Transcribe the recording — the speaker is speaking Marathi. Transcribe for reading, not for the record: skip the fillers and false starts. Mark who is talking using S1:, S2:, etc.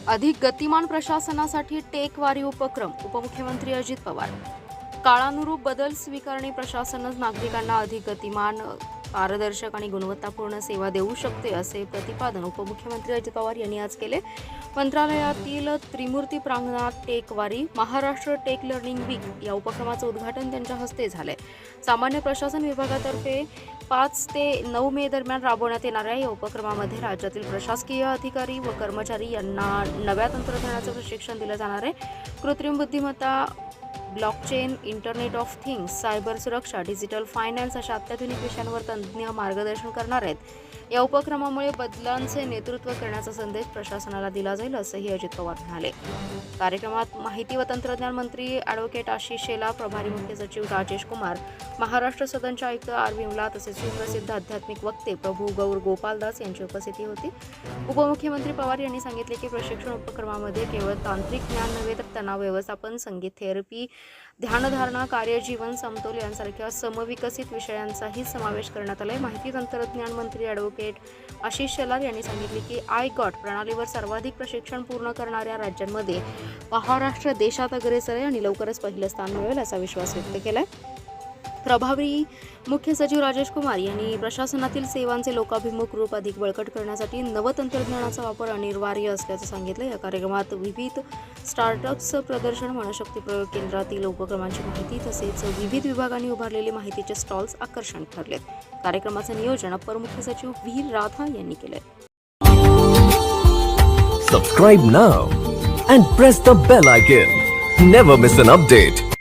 S1: अधिक गतिमान प्रशासनासाठी टेकवारी उपक्रम. उपमुख्यमंत्री अजित पवार. काळानुरूप बदल स्वीकारणे प्रशासनच नागरिकांना अधिक गतिमान, पारदर्शक आणि गुणवत्तापूर्ण सेवा देऊ शकते, असे प्रतिपादन उपमुख्यमंत्री अजित पवार यांनी आज केले. मंत्रालयातील त्रिमूर्ती प्रांगणात टेकवारी महाराष्ट्र टेक लर्निंग वीक या उपक्रमाचं उद्घाटन त्यांच्या हस्ते झाले. सामान्य प्रशासन विभागातर्फे 5 ते 9 मे दरम्यान राबवण्यात येणाऱ्या या उपक्रमामध्ये राज्यातील प्रशासकीय अधिकारी व कर्मचारी यांना नव्या तंत्रज्ञानाचं प्रशिक्षण दिलं जाणार आहे. कृत्रिम बुद्धिमत्ता, blockchain, internet of things, cyber सुरक्षा, डिजिटल फायनान्स अशा अत्याधुनिक विषयांवर तज्ज्ञ मार्गदर्शन करणार आहेत. या उपक्रमामुळे बदलांचे नेतृत्व करण्याचा संदेश प्रशासनाला दिला जाईल, असंही अजित पवार म्हणाले. कार्यक्रमात माहिती व तंत्रज्ञान मंत्री ॲडव्होकेट आशिष शेलार, प्रभारी मुख्य सचिव राजेश कुमार, महाराष्ट्र सदनचे आयुक्त आर विमला तसेच सुप्रसिद्ध आध्यात्मिक वक्ते प्रभू गौर गोपालदास यांची उपस्थिती होती. उपमुख्यमंत्री पवार यांनी सांगितले की प्रशिक्षण उपक्रमामध्ये केवळ तांत्रिक ज्ञान नव्हे तर तणाव व्यवस्थापन, संगीत थेरपी, ध्यानधारणा, कार्यजीवन समतोल यांसारख्या समविकसित विषयांचाही समावेश करण्यात आला आहे. माहिती तंत्रज्ञान मंत्री ॲडव्होकेट आशिष शेलार यांनी सांगितले की आय-गॉट प्रणालीवर सर्वाधिक प्रशिक्षण पूर्ण करणाऱ्या राज्यांमध्ये महाराष्ट्र देशात अग्रेसर आहे आणि लवकरच पहिलं स्थान मिळवेल असा विश्वास व्यक्त केला आहे. प्रभारी मुख्य सचिव राजेश कुमार यांनी प्रशासनातील सेवांचे लोकाभिमुख रूप अधिक बळकट करण्यासाठी नवतंत्रज्ञानाचा वापर अनिवार्य असल्याचं सांगितलं. या कार्यक्रमात विविध स्टार्टअप्सचं प्रदर्शन, मनशक्ती प्रयोग केंद्रातील उपक्रमांची माहिती तसेच विविध विभागांनी उभारलेले माहितीचे स्टॉल्स आकर्षण ठरलेत. कार्यक्रमाचं नियोजन अपर मुख्य सचिव व्ही राधा यांनी केले.
S2: Subscribe now and press the bell icon. Never miss an update.